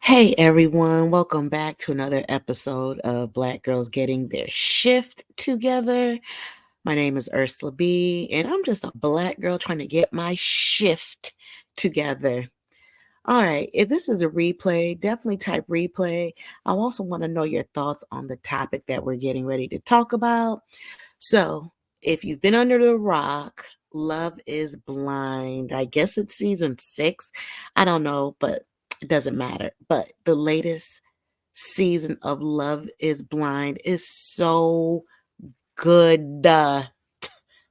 Hey everyone, welcome back to another episode of Black Girls Getting Their Shift Together. My name is Ursula B, and I'm just a black girl trying to get my shift together. All right, if this is a replay, definitely type replay. I also want to know your thoughts on the topic that we're getting ready to talk about. So, if you've been under the rock, Love is Blind. I guess it's season 6. I don't know, but it doesn't matter. But the latest season of Love is Blind is so good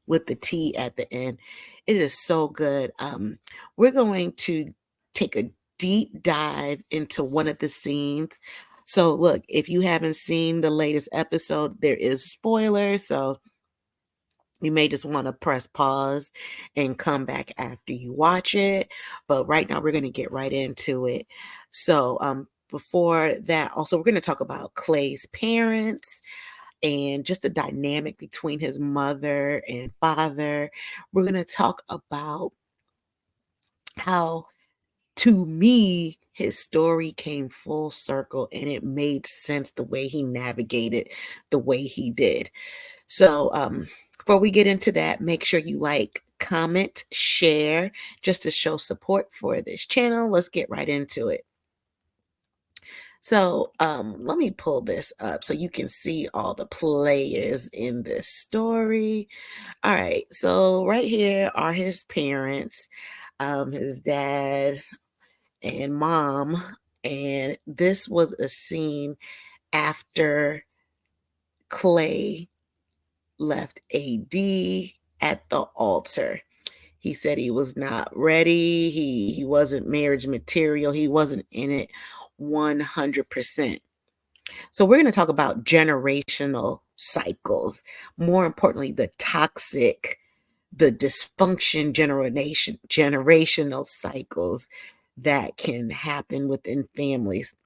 with the T at the end. It is so good. We're going to take a deep dive into one of the scenes. So, look, if you haven't seen the latest episode, there is spoilers. So, you may just want to press pause and come back after you watch it. But right now, we're going to get right into it. So, before that, also, we're going to talk about Clay's parents and just the dynamic between his mother and father. We're going to talk about how, to me, his story came full circle and it made sense the way he navigated the way he did. So, before we get into that, make sure you like, comment, share, just to show support for this channel. Let's get right into it. So, let me pull this up so you can see all the players in this story. All right, so right here are his parents, his dad and mom, and this was a scene after Clay left AD at the altar. He said he was not ready. He wasn't marriage material. He wasn't in it 100%. So we're going to talk about generational cycles. More importantly, the toxic, the dysfunction generational cycles that can happen within families.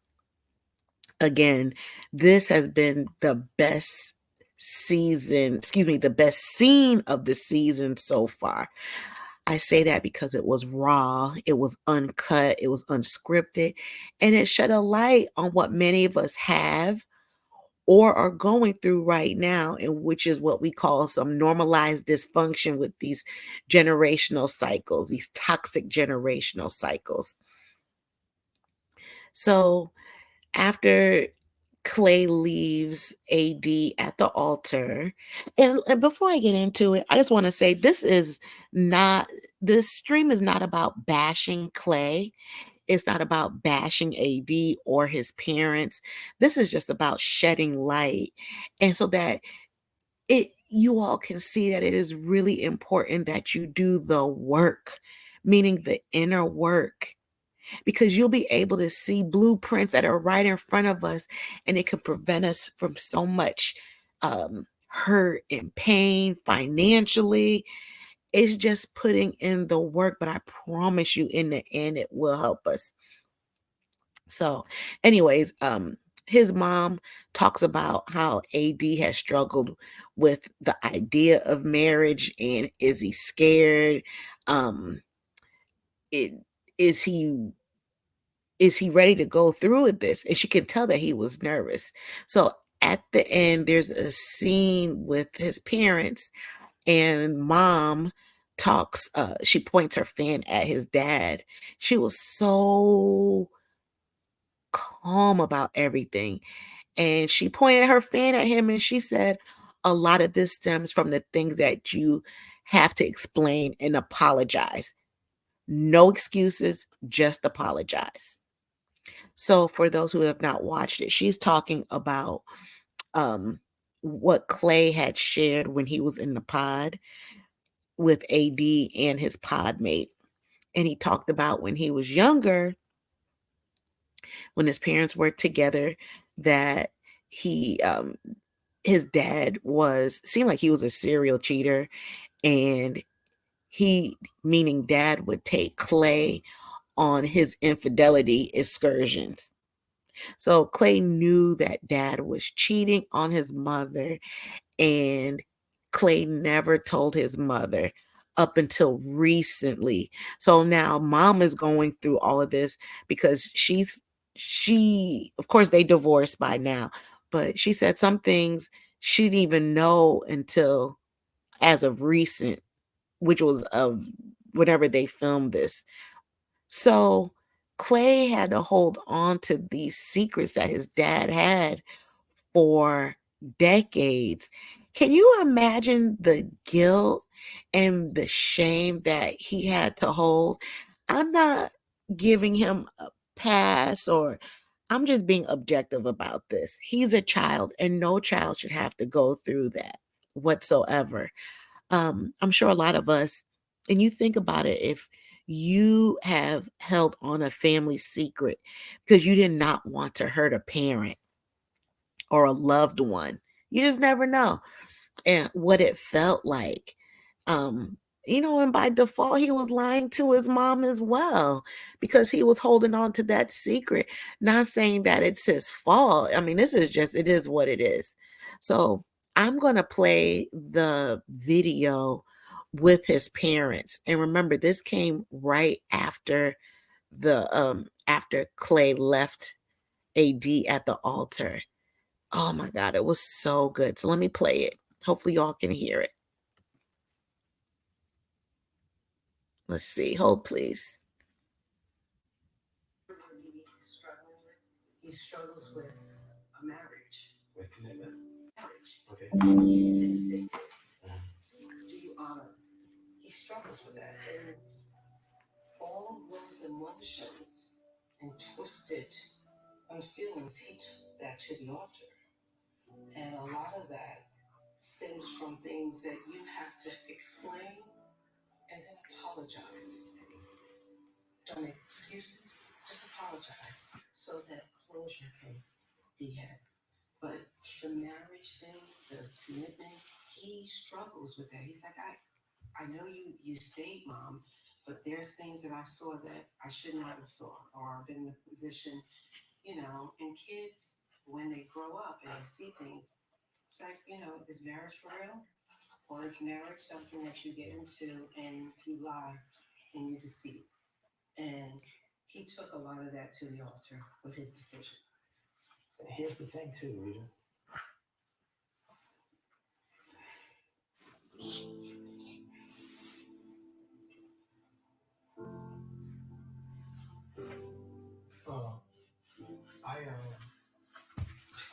Again, this has been the best the best scene of the season so far. I say that because it was raw, it was uncut, it was unscripted, and it shed a light on what many of us have or are going through right now, and which is what we call some normalized dysfunction with these generational cycles, these toxic generational cycles. So after Clay leaves AD at the altar. And before I get into it, I just want to say this stream is not about bashing Clay. It's not about bashing AD or his parents. This is just about shedding light. And so that you all can see that it is really important that you do the work, meaning the inner work, because you'll be able to see blueprints that are right in front of us, and it can prevent us from so much hurt and pain financially. It's just putting in the work, but I promise you, in the end, it will help us. So, anyways, his mom talks about how AD has struggled with the idea of marriage, and is he scared? Um, it, is he is he ready to go through with this? And she can tell that he was nervous. So at the end, there's a scene with his parents, and mom talks, she points her fan at his dad. She was so calm about everything. And she pointed her fan at him and she said, a lot of this stems from the things that you have to explain and apologize. No excuses, just apologize. So for those who have not watched it, she's talking about um, what Clay had shared when he was in the pod with AD and his pod mate. And he talked about when he was younger, when his parents were together, that he his dad was seemed like he was a serial cheater, and he, meaning dad, would take Clay on his infidelity excursions. So Clay knew that dad was cheating on his mother, and Clay never told his mother up until recently. So now mom is going through all of this because she of course, they divorced by now, but she said some things she didn't even know until as of recent, which was of whenever they filmed this. So, Clay had to hold on to these secrets that his dad had for decades. Can you imagine the guilt and the shame that he had to hold? I'm not giving him a pass, or I'm just being objective about this. He's a child, and no child should have to go through that whatsoever. I'm sure a lot of us, and you think about it, if you have held on a family secret because you did not want to hurt a parent or a loved one, you just never know and what it felt like. Um, and by default, he was lying to his mom as well because he was holding on to that secret. Not saying that it's his fault. I mean, this is just, it is what it is. So I'm going to play the video with his parents. And remember, this came right after Clay left AD at the altar. Oh my God, it was so good. So let me play it. Hopefully y'all can hear it. Let's see. Hold please. He struggles with a marriage. With commitment. Marriage. Okay. Is it do you honor? He struggles with that. And all those emotions and twisted feelings, he took that to the altar. And a lot of that stems from things that you have to explain and then apologize. Don't make excuses, just apologize so that closure can be had. But the marriage thing, the commitment, he struggles with that. He's like, I know you stayed mom, but there's things that I saw that I should not have saw or been in a position, and kids, when they grow up and they see things, it's like, is marriage for real? Or is marriage something that you get into and you lie and you deceive? And he took a lot of that to the altar with his decision. Here's the thing, too, Rita. Uh,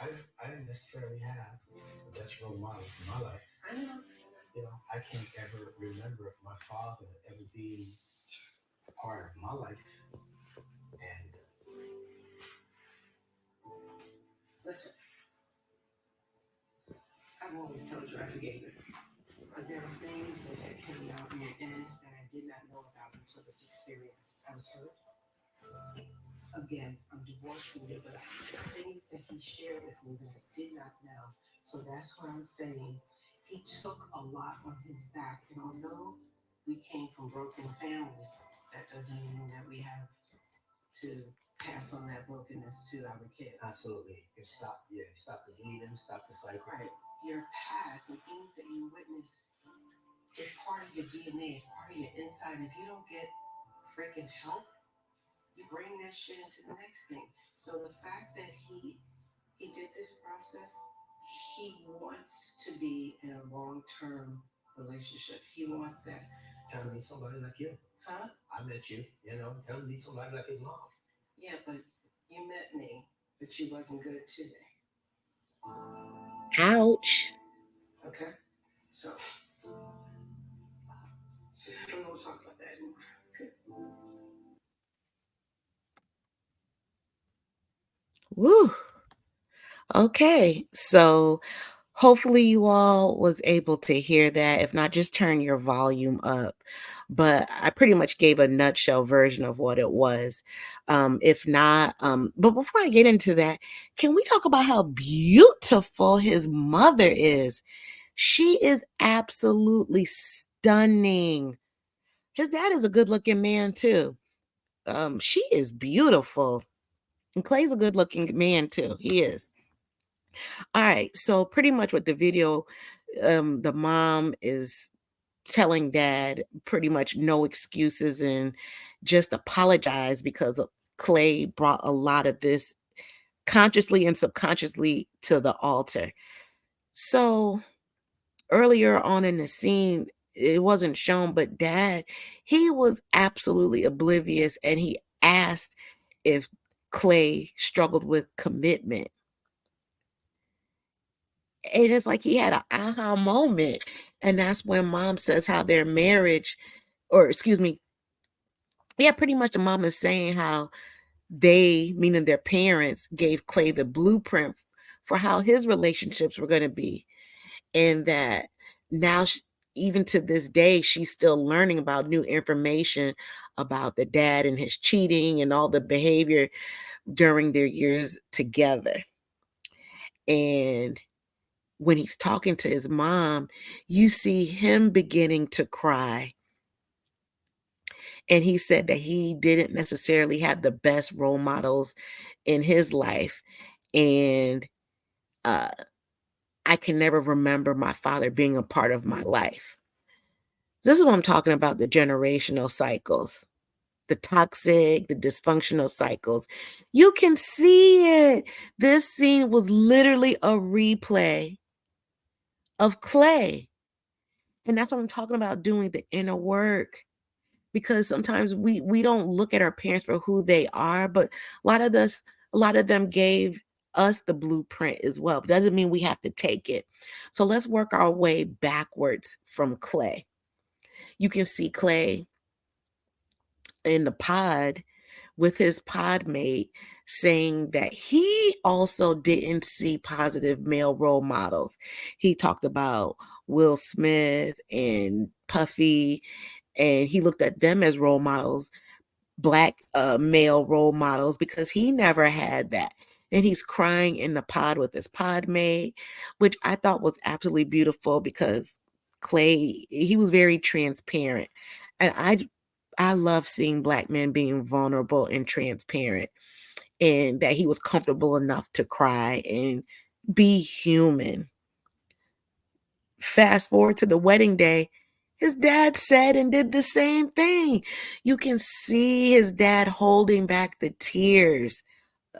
I, I didn't necessarily have the best role models in my life. I know. I can't ever remember my father ever being a part of my life. And listen, I've always told you I forgave it. But there are things that came out in the end that I did not know about until this experience. I was hurt. Again, I'm divorced from you, but things that he shared with me that I did not know. So that's what I'm saying. He took a lot on his back. And although we came from broken families, that doesn't mean that we have to pass on that brokenness to our kids. Absolutely. Stop the bleeding, stop the cycle. Right. Your past and things that you witness is part of your DNA, it's part of your inside. If you don't get freaking help, you bring that shit into the next thing. So the fact that he did this process, he wants to be in a long-term relationship. He wants that. Tell me somebody like you. Huh? I met you. Tell me somebody like his mom. Yeah, but you met me, but you wasn't good to me. Ouch. Okay. So we won't talk about that anymore. Woo. Okay. So hopefully you all was able to hear that. If not, just turn your volume up. But I pretty much gave a nutshell version of what it was. If not, but before I get into that, can we talk about how beautiful his mother is? She is absolutely stunning. His dad is a good-looking man too. She is beautiful. And Clay's a good-looking man too. He is. All right. So pretty much what the video, the mom is telling dad pretty much no excuses and just apologize because Clay brought a lot of this consciously and subconsciously to the altar. So earlier on in the scene, it wasn't shown, but dad, he was absolutely oblivious and he asked if Clay struggled with commitment. And it's like he had an aha moment. And that's when mom says how their marriage, or excuse me, yeah, pretty much the mom is saying how they, meaning their parents, gave Clay the blueprint for how his relationships were going to be. And that now, even to this day, she's still learning about new information about the dad and his cheating and all the behavior during their years together. And when he's talking to his mom, you see him beginning to cry. And he said that he didn't necessarily have the best role models in his life. And uh, I can never remember my father being a part of my life. This is what I'm talking about, the generational cycles, the toxic, the dysfunctional cycles. You can see it. This scene was literally a replay of Clay. And that's what I'm talking about, doing the inner work. Because sometimes we don't look at our parents for who they are, but a lot of them gave us the blueprint as well. But doesn't mean we have to take it. So let's work our way backwards from Clay. You can see Clay in the pod with his pod mate saying that he also didn't see positive male role models. He talked about Will Smith and Puffy, and he looked at them as role models, black male role models, because he never had that. And he's crying in the pod with his pod mate, which I thought was absolutely beautiful because Clay, he was very transparent. And I love seeing black men being vulnerable and transparent, and that he was comfortable enough to cry and be human. Fast forward to the wedding day, his dad said and did the same thing. You can see his dad holding back the tears.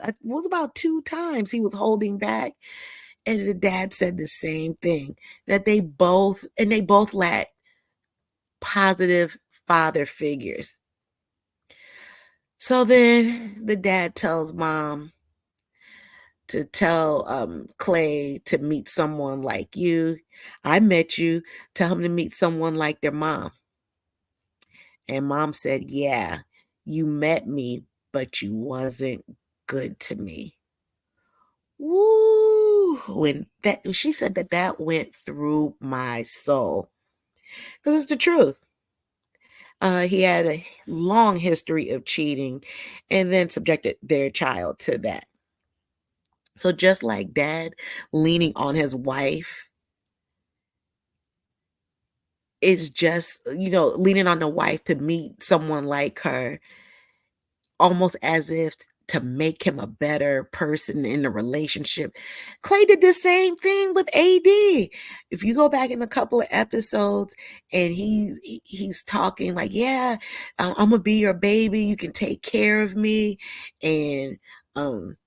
It was about 2 times he was holding back, and the dad said the same thing, that they both lacked positive father figures. So then the dad tells mom to tell Clay to meet someone like you. I met you. Tell him to meet someone like their mom. And mom said, yeah, you met me, but you wasn't good to me. Woo! When that she said that, that went through my soul. Because it's the truth. He had a long history of cheating and then subjected their child to that. So just like dad leaning on his wife, it's just, leaning on the wife to meet someone like her, almost as if to make him a better person in the relationship. Clay did the same thing with AD. If you go back in a couple of episodes and he's talking like, yeah, I'm gonna be your baby. You can take care of me, and um,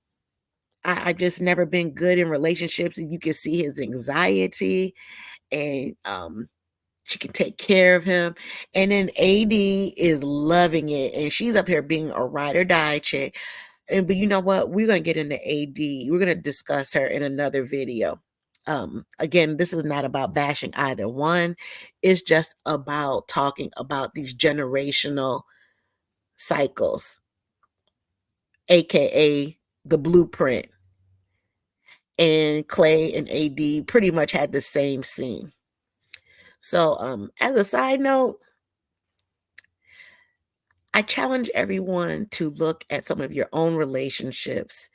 I just never been good in relationships. And you can see his anxiety, and she can take care of him. And then AD is loving it, and she's up here being a ride or die chick. But you know what? We're gonna get into AD. We're gonna discuss her in another video. Again, this is not about bashing either one. It's just about talking about these generational cycles, aka the blueprint. And Clay and AD pretty much had the same scene. So, as a side note, I challenge everyone to look at some of your own relationships,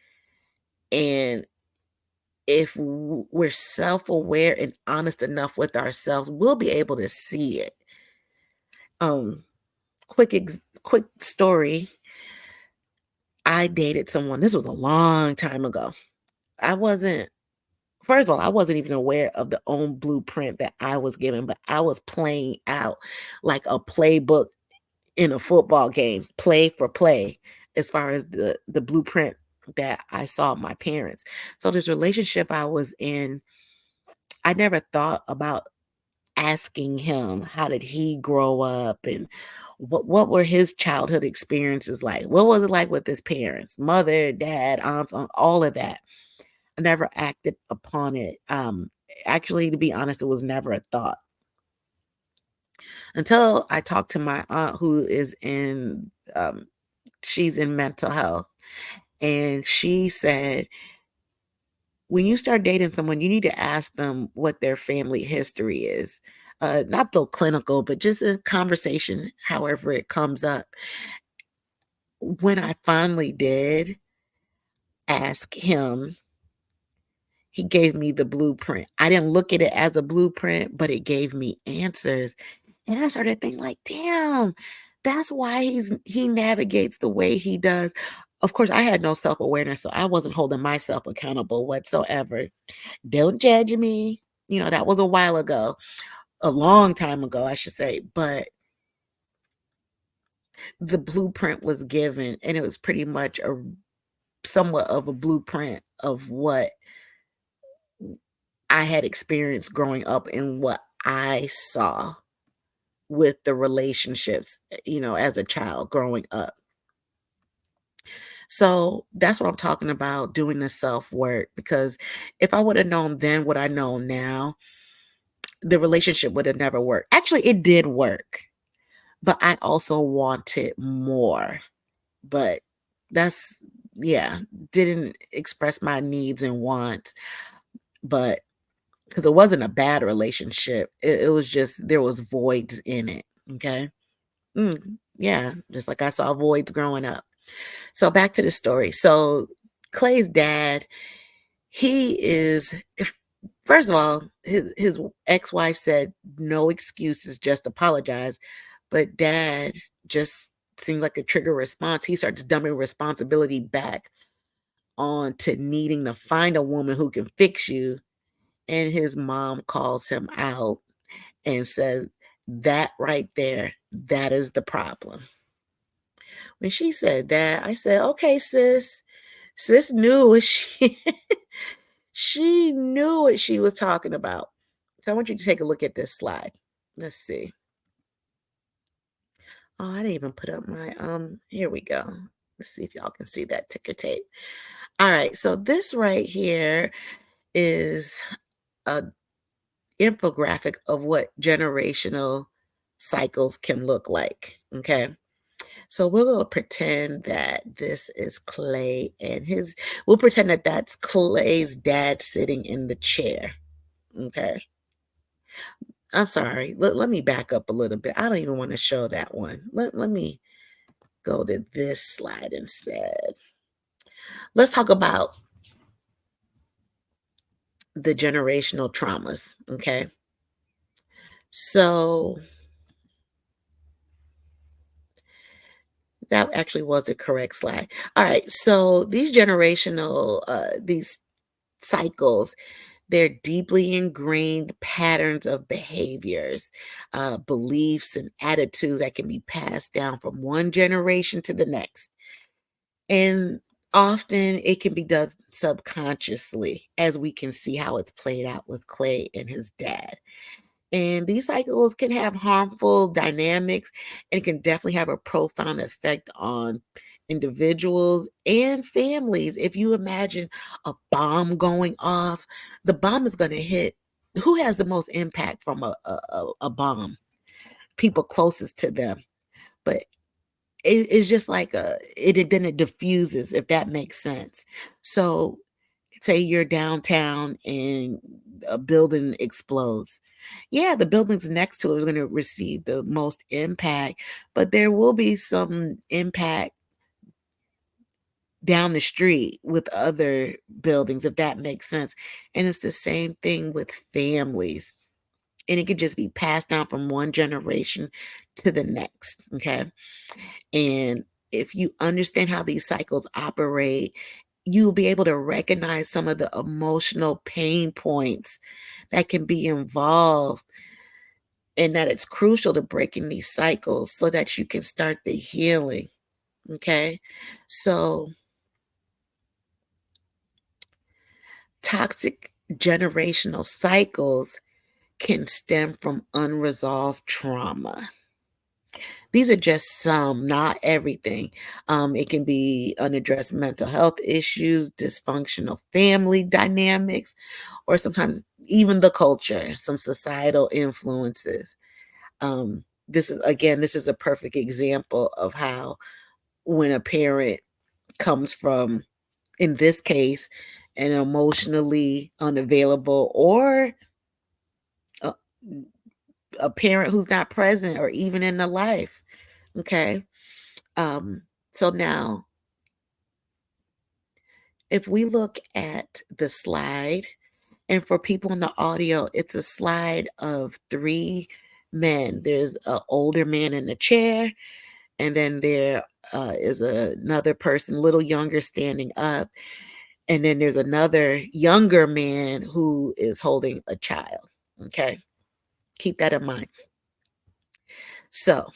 and if we're self-aware and honest enough with ourselves, we'll be able to see it. Um, quick story. I dated someone. This was a long time ago. I wasn't First of all, I wasn't even aware of the own blueprint that I was given, but I was playing out like a playbook in a football game, play for play. as far as the blueprint that I saw in my parents. So this relationship I was in, I never thought about asking him how did he grow up and what were his childhood experiences like? What was it like with his parents, mother, dad, aunts, all of that? I never acted upon it. Actually, to be honest, it was never a thought until I talked to my aunt who is in she's in mental health, and she said when you start dating someone, you need to ask them what their family history is. Not so clinical, but just a conversation, however it comes up. When I finally did ask him, he gave me the blueprint. I didn't look at it as a blueprint, but it gave me answers. And I started thinking like, "Damn, that's why he navigates the way he does." Of course, I had no self-awareness, so I wasn't holding myself accountable whatsoever. Don't judge me. That was a while ago, a long time ago, I should say, but the blueprint was given, and it was pretty much a somewhat of a blueprint of what I had experienced growing up and what I saw with the relationships, as a child growing up. So that's what I'm talking about, doing the self work. Because if I would have known then what I know now, the relationship would have never worked. Actually, it did work, but I also wanted more. But that's, yeah, didn't express my needs and wants, but because it wasn't a bad relationship, it was just there was voids in it. Okay. Yeah, just like I saw voids growing up. So back to the story. So Clay's dad, he is if first of all, his ex-wife said no excuses, just apologize. But dad just seemed like a trigger response. He starts dumping responsibility back on to needing to find a woman who can fix you. And his mom calls him out and says, that right there, that is the problem. When she said that, I said, "Okay, sis." Sis knew what she she knew what she was talking about. So I want you to take a look at this slide. Let's see. Oh, I didn't even put up my here we go. Let's see if y'all can see that ticker tape. All right, so this right here is a infographic of what generational cycles can look like. Okay. So we'll pretend that this is Clay and we'll pretend that that's Clay's dad sitting in the chair. Okay. I'm sorry. Let me back up a little bit. I don't even want to show that one. Let me go to this slide instead. Let's talk about the generational traumas. Okay. So that actually was the correct slide. All right. So these cycles, they're deeply ingrained patterns of behaviors, beliefs, and attitudes that can be passed down from one generation to the next. And often it can be done subconsciously, as we can see how it's played out with Clay and his dad. And these cycles can have harmful dynamics and can definitely have a profound effect on individuals and families. If you imagine a bomb going off, the bomb is going to hit who has the most impact from a bomb? People closest to them. But it's just like then it diffuses, if that makes sense. So say you're downtown and a building explodes. Yeah, the buildings next to it are going to receive the most impact, but there will be some impact down the street with other buildings, if that makes sense. And it's the same thing with families. And it could just be passed down from one generation to the next. Okay. And if you understand how these cycles operate, you'll be able to recognize some of the emotional pain points that can be involved, and that it's crucial to breaking these cycles so that you can start the healing. Okay. So toxic generational cycles can stem from unresolved trauma. These are just some, not everything. It can be unaddressed mental health issues, dysfunctional family dynamics, or sometimes even the culture, some societal influences. This is a perfect example of how when a parent comes from, in this case, an emotionally unavailable or a, a parent who's not present or even in the life. Okay. Um, so now, if we look at the slide, and for people in the audio, it's a slide of three men. There's an older man in a chair, and then there is another person, a little younger, standing up. And then there's another younger man who is holding a child. Okay. Keep that in mind. So,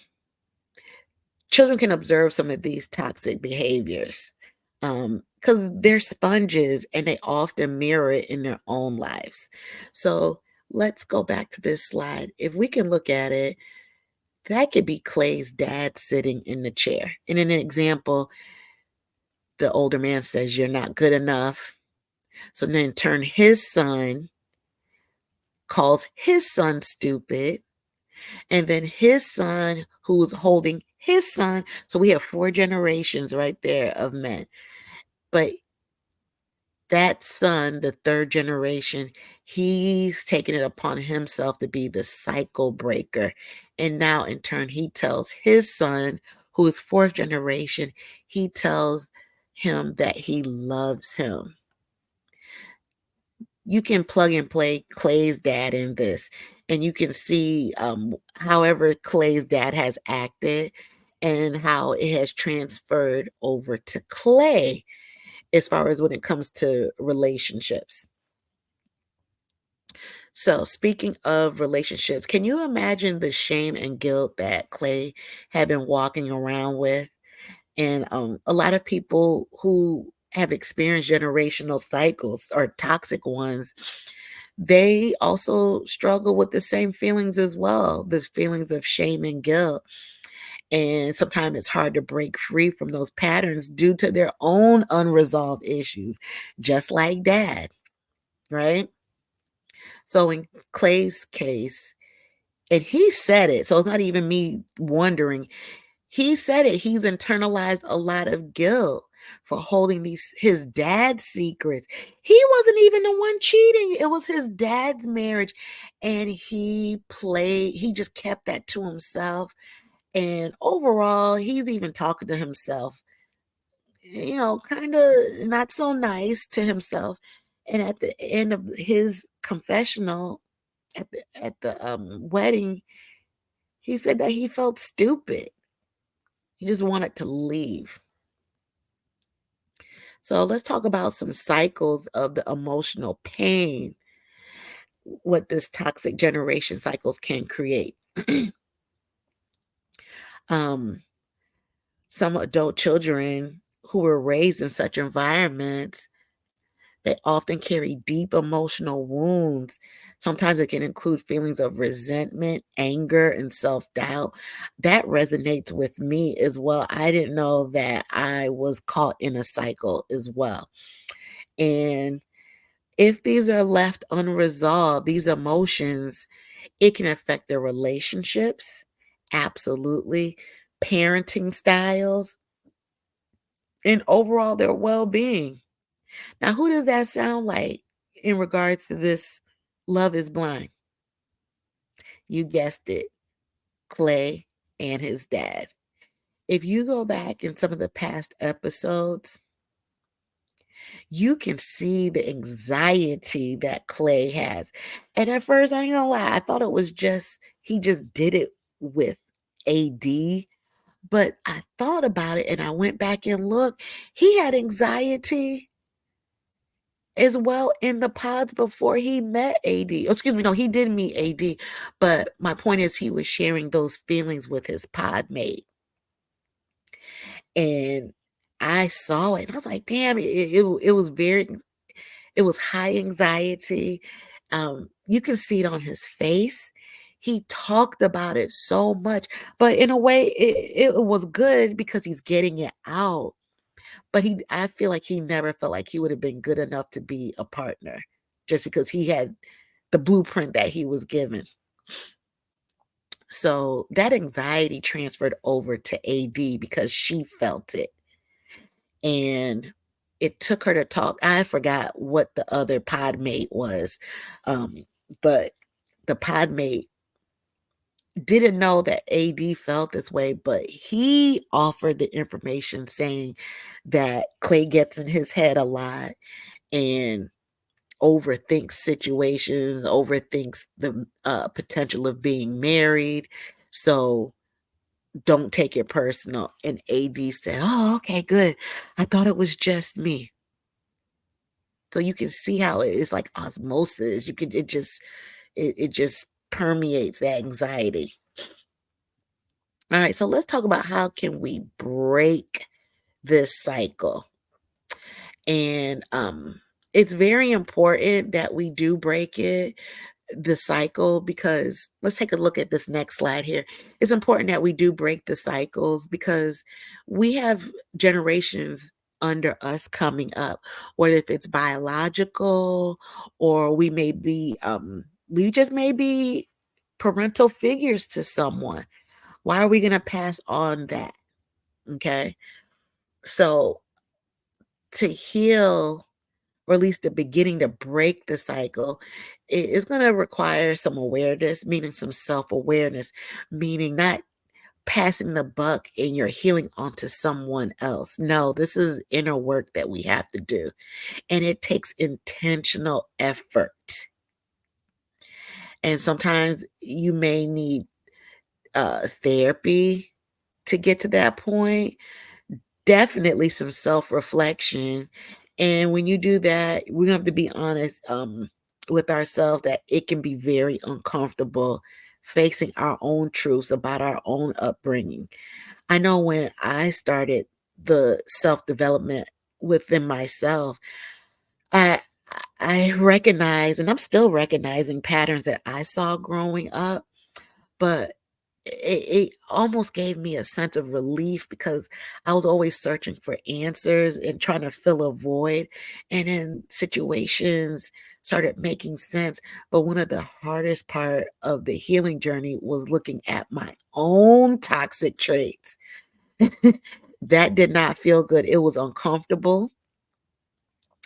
children can observe some of these toxic behaviors because they're sponges and they often mirror it in their own lives. So, let's go back to this slide. If we can look at it, that could be Clay's dad sitting in the chair. And in an example, the older man says, "You're not good enough." So then, in turn, his son calls his son stupid. And then his son, who's holding his son. So we have four generations right there of men. But that son, the third generation, he's taken it upon himself to be the cycle breaker. And now, in turn, he tells his son, who is fourth generation, he tells him that he loves him. You can plug and play Clay's dad in this, and you can see however Clay's dad has acted and how it has transferred over to Clay as far as when it comes to relationships. So, speaking of relationships, can you imagine the shame and guilt that Clay had been walking around with? And a lot of people who have experienced generational cycles or toxic ones, they also struggle with the same feelings as well, the feelings of shame and guilt. And sometimes it's hard to break free from those patterns due to their own unresolved issues, just like dad, right? So in Clay's case, and he said it, so it's not even me wondering. He said it. He's internalized a lot of guilt for holding these his dad's secrets. He wasn't even the one cheating. It was his dad's marriage. And he just kept that to himself. And overall, he's even talking to himself, kind of not so nice to himself. And at the end of his confessional at the wedding, he said that he felt stupid. He just wanted to leave. So let's talk about some cycles of the emotional pain, what this toxic generation cycles can create. um, some adult children who were raised in such environments, they often carry deep emotional wounds. Sometimes it can include feelings of resentment, anger, and self doubt. That resonates with me as well. I didn't know that I was caught in a cycle as well. And if these are left unresolved, these emotions, it can affect their relationships, absolutely, parenting styles, and overall their well being. Now, who does that sound like in regards to this Love is Blind? You guessed it, Clay and his dad. If you go back in some of the past episodes, you can see the anxiety that Clay has. And at first, I ain't gonna lie, I thought it was just he just did it with AD. But I thought about it and I went back and looked. He had anxiety as well in the pods before he met AD. Oh, excuse me, no, he did meet AD. But my point is he was sharing those feelings with his pod mate. And I saw it, and I was like, "Damn," it was very it was high anxiety. You can see it on his face. He talked about it so much, but in a way, it was good because he's getting it out. But I feel like he never felt like he would have been good enough to be a partner just because he had the blueprint that he was given. So that anxiety transferred over to AD because she felt it. And it took her to talk. I forgot what the other pod mate was, um, but the pod mate didn't know that AD felt this way, but he offered the information saying that Clay gets in his head a lot and overthinks situations, overthinks the potential of being married. So don't take it personal. And AD said, "Oh, okay, good. I thought it was just me." So you can see how it is like osmosis. You could it just permeates that anxiety. All right, so let's talk about how can we break this cycle. And it's very important that we do break it, the cycle, because let's take a look at this next slide here. It's important that we do break the cycles because we have generations under us coming up, whether if it's biological or we just may be parental figures to someone. Why are we going to pass on that? Okay. So to heal, or at least the beginning to break the cycle, it is going to require some awareness, meaning some self awareness, meaning not passing the buck and you're healing onto someone else. No, this is inner work that we have to do, and it takes intentional effort. And sometimes you may need therapy to get to that point. Definitely some self-reflection, and when you do that, we have to be honest, with ourselves that it can be very uncomfortable facing our own truths about our own upbringing. I know when I started the self-development within myself, I I recognize, and I'm still recognizing patterns that I saw growing up, but it almost gave me a sense of relief because I was always searching for answers and trying to fill a void, and then situations started making sense. But one of the hardest part of the healing journey was looking at my own toxic traits. That did not feel good. It was uncomfortable.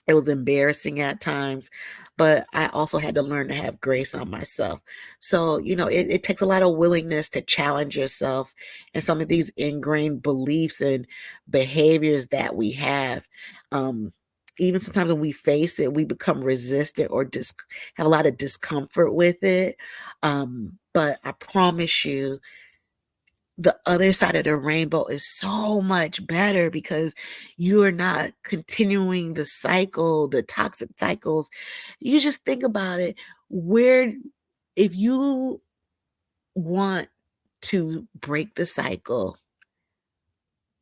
It was embarrassing at times, but I also had to learn to have grace on myself. So, it takes a lot of willingness to challenge yourself and some of these ingrained beliefs and behaviors that we have. Um, Even sometimes when we face it, we become resistant or just have a lot of discomfort with it. But I promise you, the other side of the rainbow is so much better because you are not continuing the cycle, the toxic cycles. You just think about it. Where, if you want to break the cycle,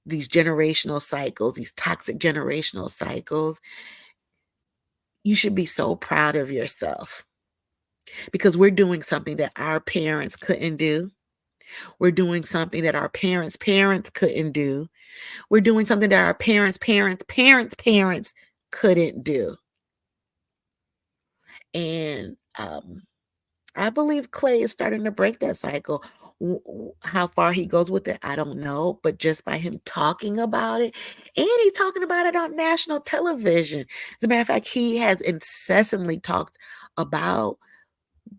these generational cycles, these toxic generational cycles, you should be so proud of yourself because we're doing something that our parents couldn't do. We're doing something that our parents' couldn't do. We're doing something that our parents' parents' parents couldn't do. And I believe Clay is starting to break that cycle. How far he goes with it, I don't know. But just by him talking about it, and he's talking about it on national television. As a matter of fact, he has incessantly talked about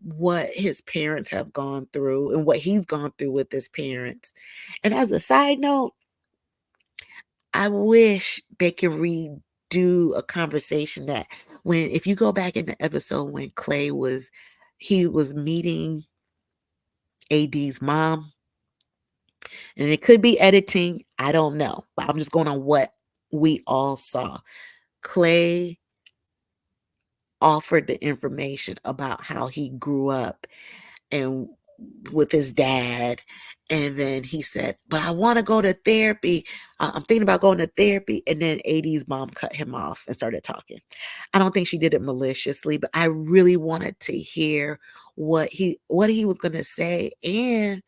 what his parents have gone through and what he's gone through with his parents. And as a side note, I wish they could redo a conversation that when if you go back in the episode when Clay was he was meeting AD's mom, and it could be editing, I don't know, but I'm just going on what we all saw. Clay offered the information about how he grew up and with his dad. And then he said, "But I want to go to therapy. I'm thinking about going to therapy." And then AD's mom cut him off and started talking. I don't think she did it maliciously, but I really wanted to hear what he was going to say, and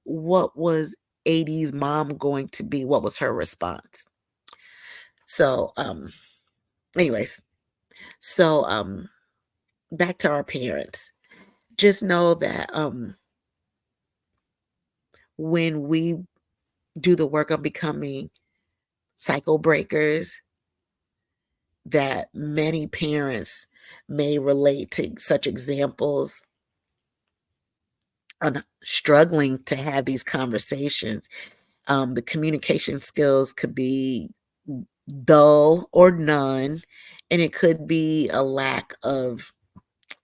what was AD's mom going to be, what was her response. So, anyways, so back to our parents. Just know that when we do the work of becoming cycle breakers, that many parents may relate to such examples on struggling to have these conversations. The communication skills could be dull or none, and it could be a lack of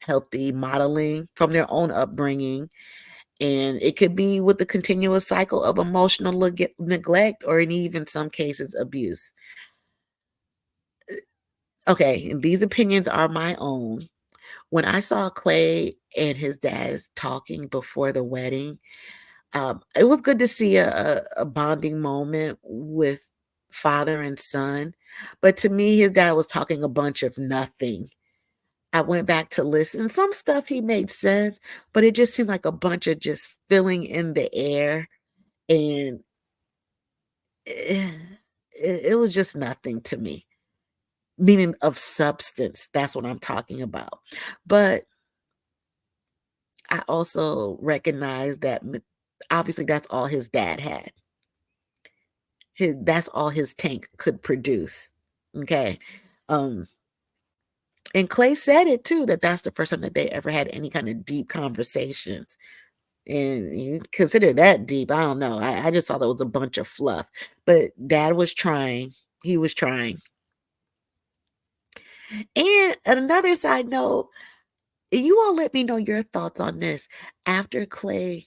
healthy modeling from their own upbringing. And it could be with the continuous cycle of emotional neglect, or in even some cases, abuse. Okay, and these opinions are my own. When I saw Clay and his dad talking before the wedding, it was good to see a bonding moment with father and son. But to me, his dad was talking a bunch of nothing. I went back to listen. Some stuff he made sense, but it just seemed like a bunch of just filling in the air, and eh, it was just nothing to me. Meaning of substance, that's what I'm talking about. But I also recognize that obviously that's all his dad had. That's all his tank could produce. Okay. Um, and Clay said it too, that that's the first time that they ever had any kind of deep conversations. And you consider that deep. I don't know. I just thought that was a bunch of fluff. But dad was trying. He was trying. And another side note, you all let me know your thoughts on this. After Clay,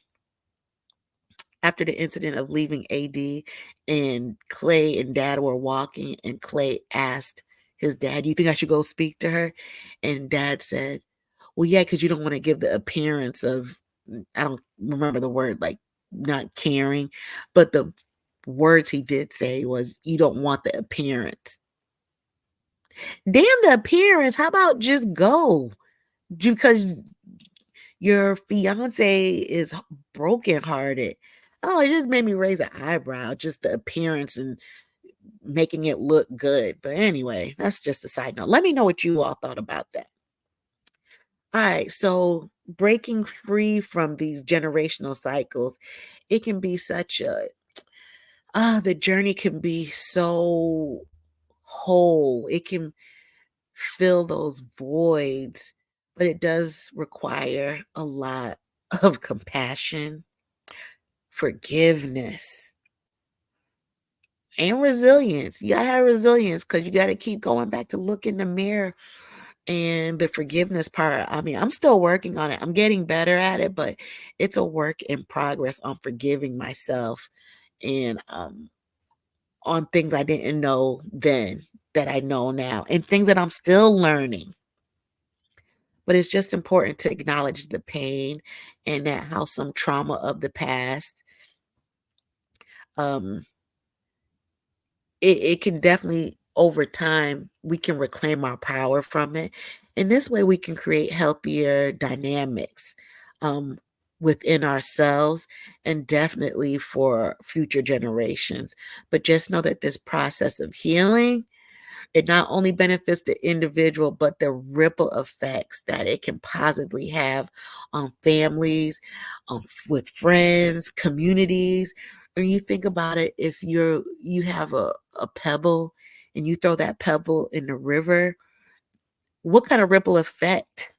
after the incident of leaving AD, and Clay and dad were walking, and Clay asked his dad, "Do you think I should go speak to her?" And dad said, "Well, yeah, because you don't want to give the appearance of," I don't remember the word, like, not caring, but the words he did say was, "You don't want the appearance." Damn the appearance. How about just go? Because your fiance is brokenhearted. Oh, it just made me raise an eyebrow, just the appearance and making it look good. But anyway, that's just a side note. Let me know what you all thought about that. All right, so breaking free from these generational cycles, it can be such a the journey can be so whole. It can fill those voids, but it does require a lot of compassion, forgiveness, and resilience. You gotta have resilience because you gotta keep going back to look in the mirror. And the forgiveness part, I mean, I'm still working on it. I'm getting better at it, but it's a work in progress on forgiving myself, and on things I didn't know then that I know now, and things that I'm still learning. But it's just important to acknowledge the pain, and that how some trauma of the past, um, it can definitely, over time, we can reclaim our power from it. And this way we can create healthier dynamics, um, within ourselves, and definitely for future generations. But just know that this process of healing, it not only benefits the individual, but the ripple effects that it can positively have on families, with friends, communities. When you think about it, if you have a pebble and you throw that pebble in the river, what kind of ripple effect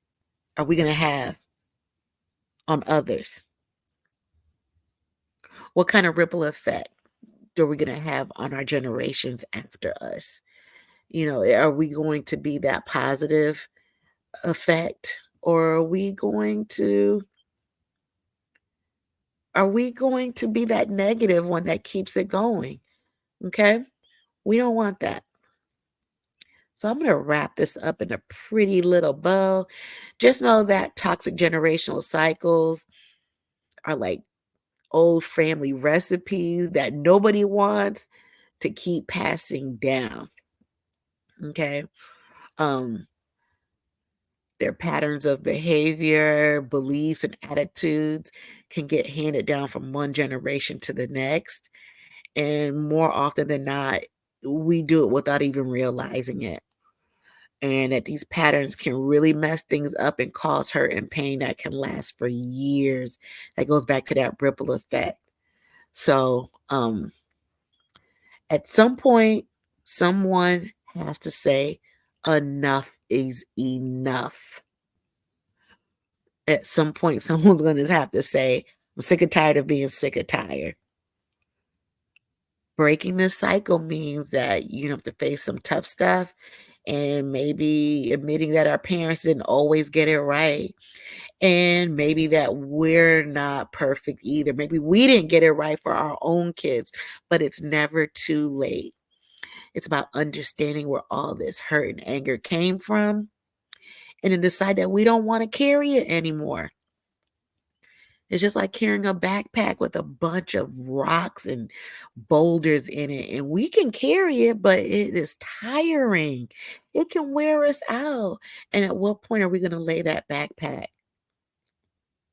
are we going to have on others? What kind of ripple effect are we going to have on our generations after us? Are we going to be that positive effect, or are we going to be that negative one that keeps it going? Okay? We don't want that. So I'm going to wrap this up in a pretty little bow. Just know that toxic generational cycles, are like old family recipes that nobody wants to keep passing down, okay? Um, their patterns of behavior, beliefs, and attitudes can get handed down from one generation to the next, and more often than not, we do it without even realizing it. And that these patterns can really mess things up and cause hurt and pain that can last for years. That goes back to that ripple effect. So, at some point, someone has to say, enough is enough. At some point, someone's going to have to say, I'm sick and tired of being sick and tired. Breaking this cycle means that you have to face some tough stuff and maybe admitting that our parents didn't always get it right. And maybe that we're not perfect either. Maybe we didn't get it right for our own kids, but it's never too late. It's about understanding where all this hurt and anger came from and then decide that we don't want to carry it anymore. It's just like carrying a backpack with a bunch of rocks and boulders in it. And we can carry it, but it is tiring. It can wear us out. And at what point are we going to lay that backpack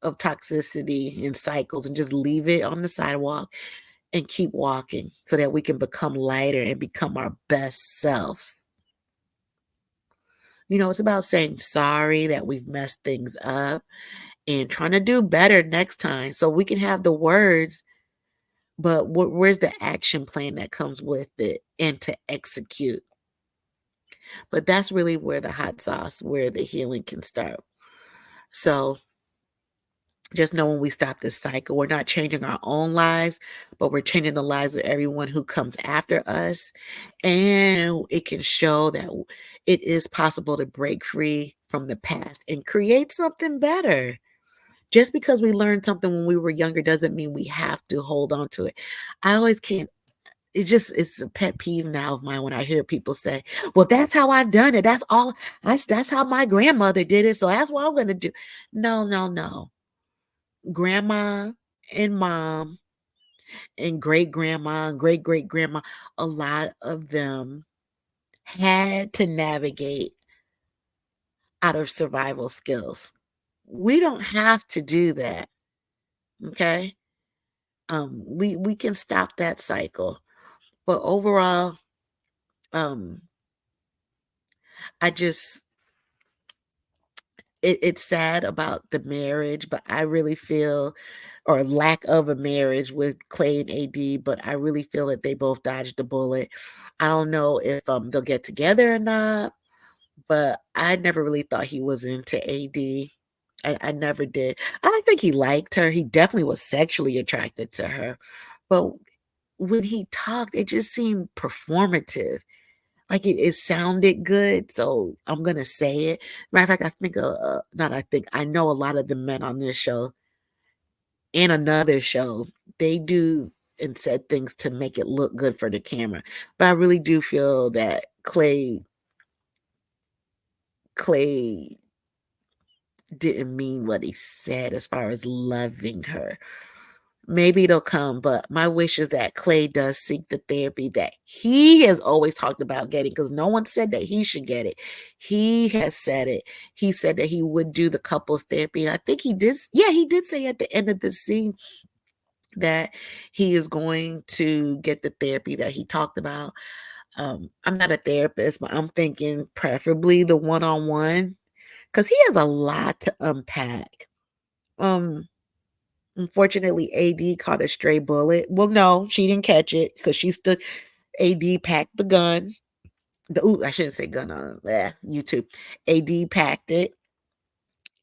of toxicity and cycles and just leave it on the sidewalk and keep walking so that we can become lighter and become our best selves? It's about saying sorry that we've messed things up and trying to do better next time so we can have the words, but where's the action plan that comes with it and to execute? But that's really where the hot sauce, where the healing can start. So just know when we stop this cycle, we're not changing our own lives, but we're changing the lives of everyone who comes after us. And it can show that it is possible to break free from the past and create something better. Just because we learned something when we were younger doesn't mean we have to hold on to it. I always can't. It's a pet peeve now of mine when I hear people say, "Well, that's how I've done it. That's all. That's how my grandmother did it. So that's what I'm going to do." No, no, no. Grandma and mom and great grandma and great great grandma, a lot of them had to navigate out of survival skills. We don't have to do that. Okay. We can stop that cycle. But overall, um, I just it's sad about the marriage, but I really feel or lack of a marriage with Clay and AD, but I really feel that they both dodged a bullet. I don't know if they'll get together or not, but I never really thought he was into AD. I never did. I think he liked her. He definitely was sexually attracted to her. But when he talked, it just seemed performative. Like, it sounded good, so I'm gonna say it. Matter of fact, I think, not I think, I know a lot of the men on this show and another show, they do and said things to make it look good for the camera. But I really do feel that Clay didn't mean what he said as far as loving her. Maybe it'll come, but my wish is that Clay does seek the therapy that he has always talked about getting, because no one said that he should get it. He has said it. He said that he would do the couples therapy, and I think he did. Yeah, he did say at the end of the scene that he is going to get the therapy that he talked about. I'm not a therapist, but I'm thinking preferably the one-on-one because he has a lot to unpack. Um, Unfortunately, AD caught a stray bullet. Well, no, she didn't catch it because she stood. AD packed the gun. I shouldn't say gun on YouTube. AD packed it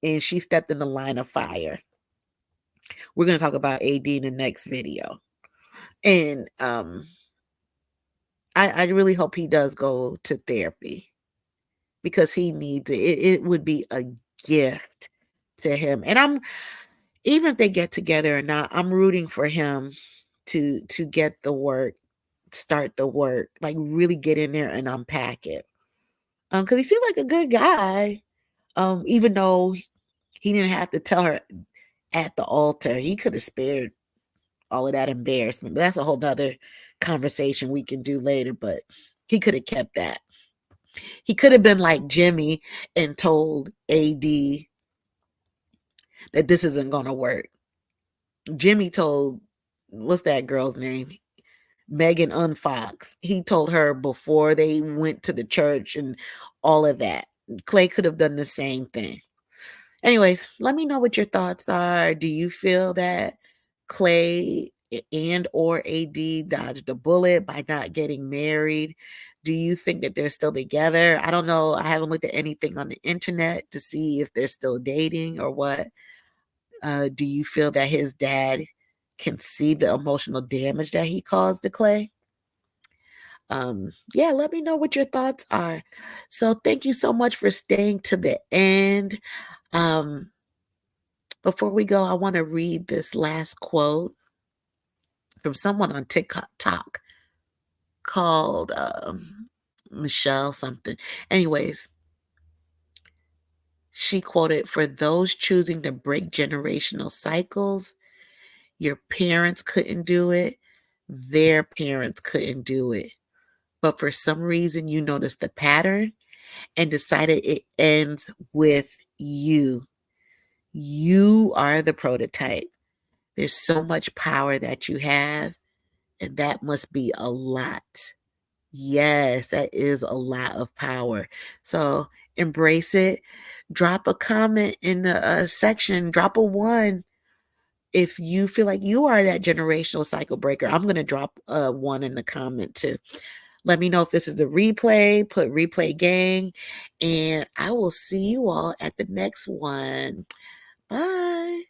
and she stepped in the line of fire. We're gonna talk about AD in the next video. And I really hope he does go to therapy because he needs it. It would be a gift to him. And I'm even if they get together or not, I'm rooting for him to get the work, start the work, like really get in there and unpack it. Because he seemed like a good guy. Even though he didn't have to tell her at the altar. He could have spared all of that embarrassment, but that's a whole nother conversation we can do later, but he could have kept that. He could have been like Jimmy and told AD that this isn't going to work. Jimmy told, what's that girl's name? Megan Unfox. He told her before they went to the church and all of that. Clay could have done the same thing. Anyways, let me know what your thoughts are. Do you feel that Clay and or AD dodged a bullet by not getting married? Do you think that they're still together? I don't know. I haven't looked at anything on the internet to see if they're still dating or what. Do you feel that his dad can see the emotional damage that he caused to Clay? Yeah, let me know what your thoughts are. So thank you so much for staying to the end. Um, Before we go, I want to read this last quote from someone on TikTok called Michelle something. Anyways, she quoted, "For those choosing to break generational cycles, your parents couldn't do it, their parents couldn't do it. But for some reason, you noticed the pattern and decided it ends with you. You are the prototype. There's so much power that you have, and that must be a lot." Yes, that is a lot of power. So embrace it. Drop a comment in the section. Drop a one if you feel like you are that generational cycle breaker. I'm going to drop a one in the comment too. Let me know if this is a replay. Put replay gang. And I will see you all at the next one. Bye.